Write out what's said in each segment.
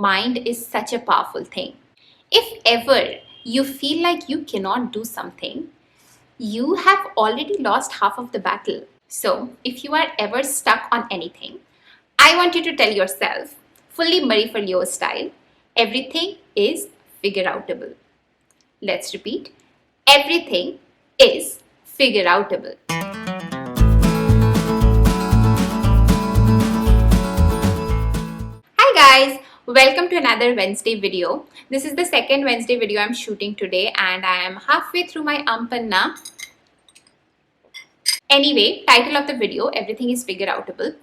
mind is such a powerful thing. If ever you feel like you cannot do something, you have already lost half of the battle. So, if you are ever stuck on anything, I want you to tell yourself, fully Marie Forleo style, everything is figureoutable. Let's repeat. Everything is figureoutable. Hi guys, welcome to another Wednesday video. This is the second Wednesday video I'm shooting today and I am halfway through my Ampanna. Anyway, title of the video, Everything is Figureoutable.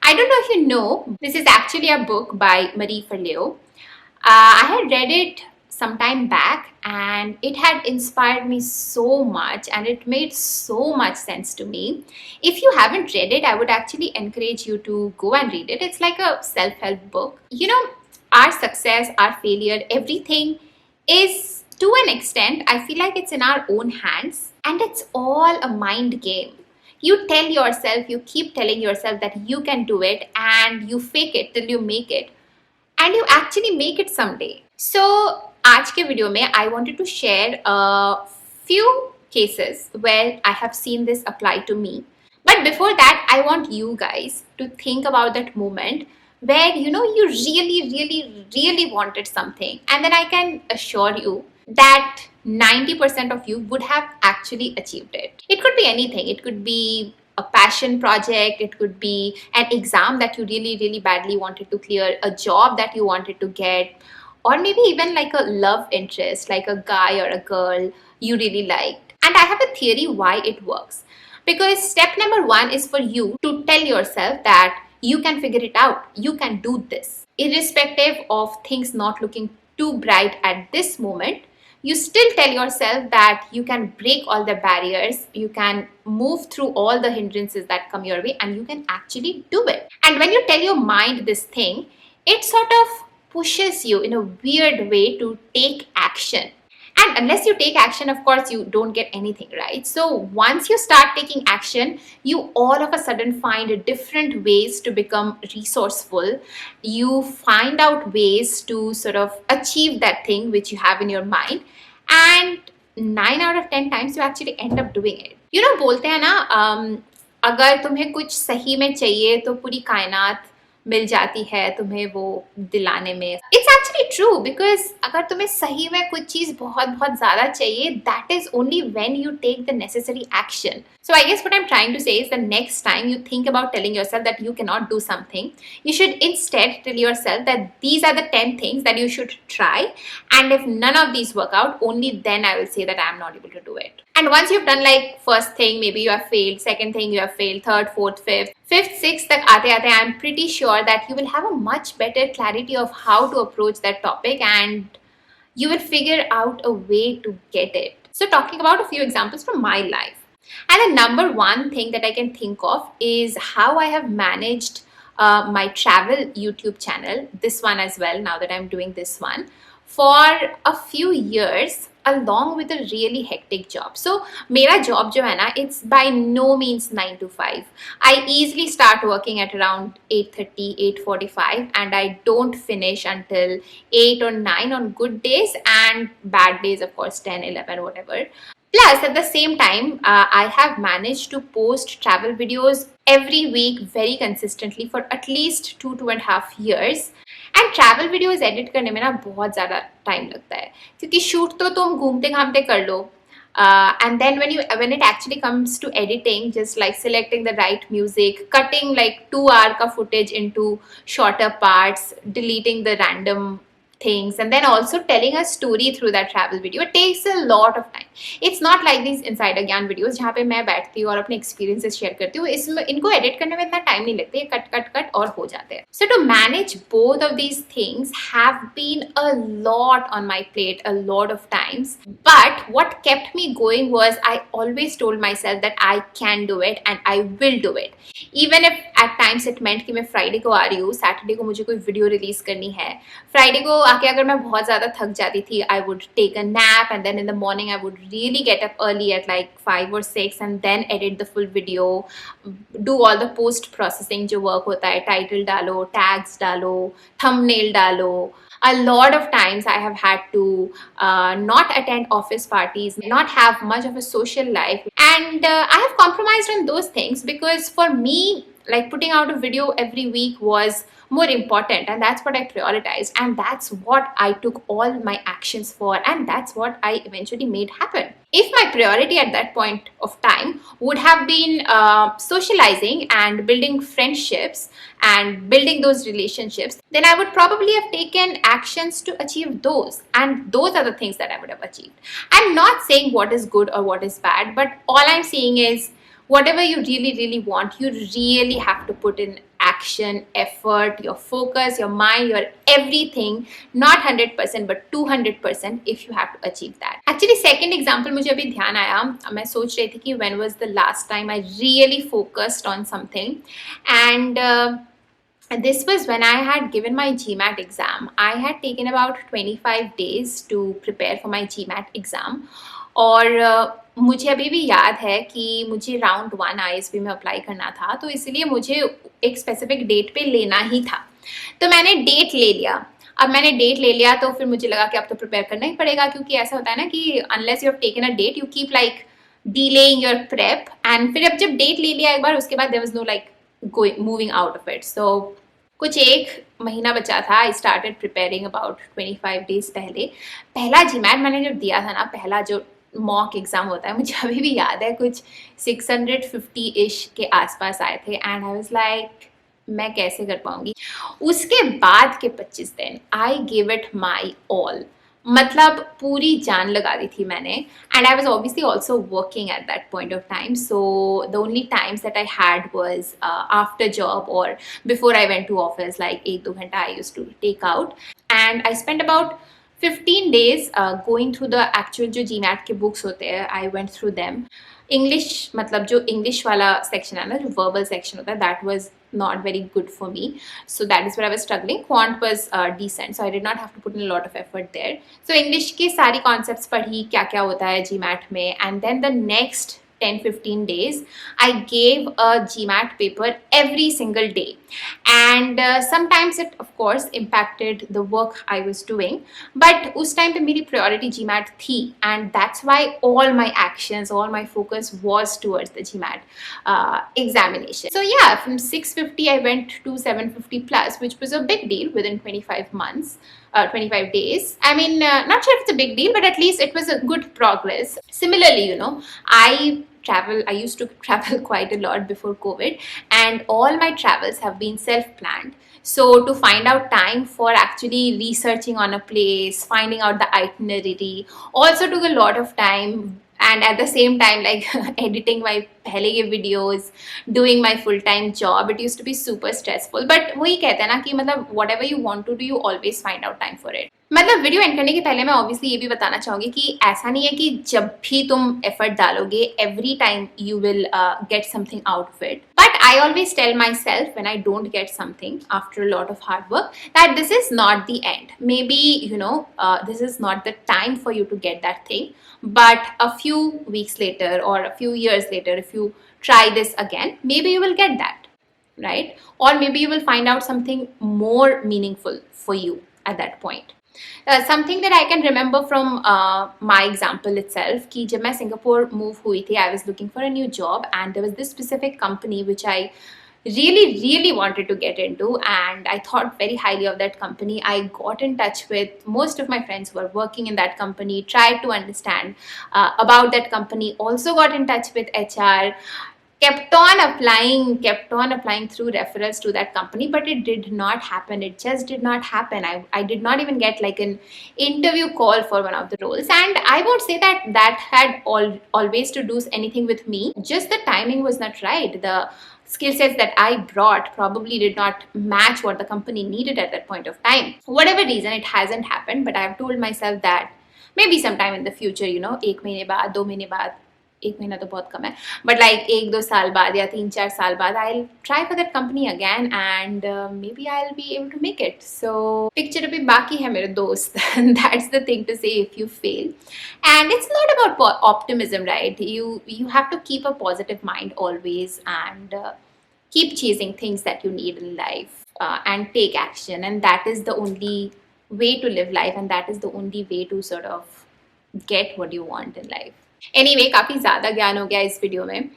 I don't know if you know, this is actually a book by Marie Forleo. I had read it some time back and it had inspired me so much and it made so much sense to me. If you haven't read it, I would actually encourage you to go and read it. It's like a self-help book. You know, our success, our failure, everything is to an extent, I feel like it's in our own hands and it's all a mind game. You tell yourself, you keep telling yourself that you can do it and you fake it till you make it. And you actually make it someday. So, आज के video में I wanted to share a few cases where I have seen this apply to me. But before that, I want you guys to think about that moment where you really wanted something, and then I can assure you that 90% of you would have actually achieved it. It could be anything. It could be a passion project, it could be an exam that you really badly wanted to clear, a job that you wanted to get, or maybe even like a love interest, like a guy or a girl you really liked. And I have a theory why it works. Because step number one is for you to tell yourself that you can figure it out, you can do this. Irrespective of things not looking too bright at this moment, you still tell yourself that you can break all the barriers, you can move through all the hindrances that come your way, and you can actually do it. And when you tell your mind this thing, it sort of pushes you in a weird way to take action. And unless you take action, of course, you don't get anything, right? So once you start taking action, you all of a sudden find different ways to become resourceful. You find out ways to sort of achieve that thing which you have in your mind. And 9 out of 10 times you actually end up doing it. You know, बोलते हैं ना, अगर तुम्हें कुछ सही में चाहिए तो पूरी कायनात मिल जाती है तुम्हें वो दिलाने में. It's actually true because अगर तुम्हें सही में कुछ चीज बहुत ज्यादा चाहिए, that is only when you take the necessary action. So I guess what I'm trying to say is the next time you think about telling yourself that you cannot do something, you should instead tell yourself that these are the 10 things that you should try, and if none of these work out, only then I will say that I'm not able to do it. And once you've done like first thing, maybe you have failed, second thing you have failed, third, fourth, fifth, sixth tak aate I'm pretty sure that you will have a much better clarity of how to approach that topic and you will figure out a way to get it. So talking about a few examples from my life. And the number one thing that I can think of is how I have managed my travel YouTube channel, this one as well, now that I'm doing this one, for a few years along with a really hectic job. So, मेरा job जो है ना, it's by no means 9 to 5. I easily start working at around 8:30, 8:45 and I don't finish until 8 or 9 on good days, and bad days of course 10, 11, whatever. Plus, at the same time, I have managed to post travel videos every week very consistently for at least 2.5 years. And travel videos edit करने में ना बहुत ज़्यादा time लगता है, क्योंकि shoot तो तुम घूमते घामते कर लो, and then when it actually comes to editing, just like selecting the right music, cutting like 2 hour ka footage into shorter parts, deleting the random things, and then also telling a story through that travel video, it takes a lot of time. It's not like these insider ज्ञान videos जहाँ पे मैं बैठती हूँ और अपने experiences share करती हूँ. इसमें इनको edit करने में इतना time नहीं लगता है, कट और हो जाते हैं. So to manage both of these things have been a lot on my plate a lot of times. But what kept me going was I always told myself that I can do it and I will do it. Even if at times it meant कि मैं Friday को आ रही हूँ, Saturday को मुझे कोई video release करनी है, Friday को आके अगर मैं बहुत ज़्यादा थक जाती थी, I would take a nap and then in the morning I would really get up early at like 5 or 6 and then edit the full video, do all the post processing जो work होता है, title डालो, tags डालो, thumbnail डालो, A lot of times I have had to not attend office parties, not have much of a social life, and I have compromised on those things because for me, like, putting out a video every week was more important, and that's what I prioritized, and that's what I took all my actions for, and that's what I eventually made happen. If my priority at that point of time would have been socializing and building friendships and building those relationships, then I would probably have taken actions to achieve those, and those are the things that I would have achieved. I'm not saying what is good or what is bad, but all I'm saying is whatever you really, really want, you really have to put in action, effort, your focus, your mind, your everything, not 100% but 200% if you have to achieve that. Actually, second example मुझे अभी ध्यान आया, मैं सोच रही थी कि when was the last time I really focused on something, and this was when I had given my GMAT exam. I had taken about 25 days to prepare for my GMAT exam. और मुझे अभी भी याद है कि मुझे round 1 ISB में apply करना था, तो इसलिए मुझे एक स्पेसिफिक डेट पे लेना ही था, तो मैंने डेट ले लिया। अब मैंने डेट ले लिया तो फिर मुझे लगा कि अब तो प्रिपेयर करना ही पड़ेगा, क्योंकि ऐसा होता है ना कि unless you have taken a date you keep like delaying your prep, and फिर अब जब डेट ले लिया एक बार, उसके बाद there was no like moving out of it. So कुछ एक महीना बचा था, I started preparing about 25 days पहले। पहला जीमैट मैंने जब दिया था ना, पहला जो मॉक एग्जाम होता है, मुझे अभी भी याद है कुछ 650 इश के आसपास आए थे, एंड आई वाज लाइक मैं कैसे कर पाऊंगी। उसके बाद के 25 दिन I give it my all, मतलब पूरी जान लगा दी थी मैंने, and I was obviously also working at that point of time, so the only times that I had was after job और before I went to office, like 1-2 घंटा I use to take out, and I spend about 15 days going through the actual जो GMAT के books होते हैं, I went through them. English, मतलब जो English वाला section है ना, जो verbal section होता है, that was not very good for me. So that is where I was struggling. Quant was decent, so I did not have to put in a lot of effort there. So English के सारी concepts पढ़ी, क्या क्या होता है GMAT में, and then the next 10-15 days I gave a GMAT paper every single day, and sometimes it of course impacted the work I was doing, but उस time पे मेरी priority GMAT थी, and that's why all my actions, all my focus was towards the GMAT examination. So yeah, from 650 I went to 750 plus, which was a big deal within 25 months. 25 days. I mean, not sure if it's a big deal, but at least it was a good progress. Similarly, you know, I used to travel quite a lot before COVID, and all my travels have been self-planned. So to find out time for actually researching on a place, finding out the itinerary, also took a lot of time, and at the same time, like editing my पहले के videos, doing my full-time job, it used to be super stressful. But वही कहते हैं ना कि मतलब whatever you want to do, you always find out time for it. मतलब video and करने के पहले मैं ऑब्वियसली ये भी बताना चाहूँगी कि ऐसा नहीं है कि जब भी तुम एफर्ट डालोगे every time you will get something out of it. But I always tell myself when I don't get something after a lot of hard work that this is not the end. Maybe, you know, this is not the time for you to get that thing. But a few weeks later or a few years later, if you try this again, maybe you will get that, right? Or maybe you will find out something more meaningful for you at that point. Something that I can remember from my example itself, कि जब मैं Singapore move हुई थी, I was looking for a new job, and there was this specific company which I really wanted to get into, and I thought very highly of that company. I got in touch with most of my friends who were working in that company, tried to understand about that company, also got in touch with HR, kept on applying through referrals to that company, but it did not happen. It just did not happen. I did not even get like an interview call for one of the roles, and I won't say that had always to do anything with me. Just the timing was not right. The skill sets that I brought probably did not match what the company needed at that point of time. For whatever reason, it hasn't happened, but I've told myself that maybe sometime in the future, you know, 1 महीने बाद, 2 महीने बाद, 1 महीना तो बहुत कम है, but like 1-2 साल बाद या 3-4 साल बाद, I'll try for that company again, and maybe I'll be able to make it. So picture अभी बाकी है मेरे दोस्त. That's the thing to say if you fail. And it's not about optimism, right? You have to keep a positive mind always, and keep chasing things that you need in life, and take action, and that is the only way to live life, and that is the only way to sort of get what you want in life. Anyway, काफी ज़्यादा ज्ञान हो गया इस video में,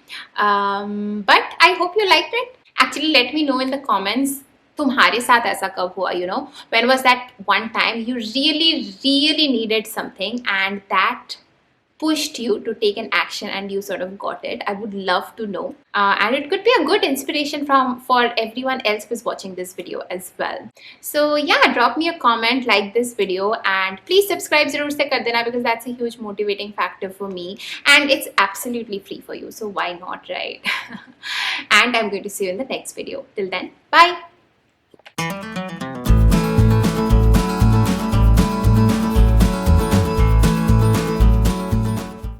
but I hope you liked it. Actually, let me know in the comments, तुम्हारे साथ ऐसा कब हुआ, you know, when was that one time you really needed something and that pushed you to take an action and you sort of got it. I would love to know, and it could be a good inspiration for everyone else who's watching this video as well. So yeah, drop me a comment, like this video, and please subscribe zarur se kar dena, because that's a huge motivating factor for me, and it's absolutely free for you, so why not, right? And I'm going to see you in the next video. Till then, bye.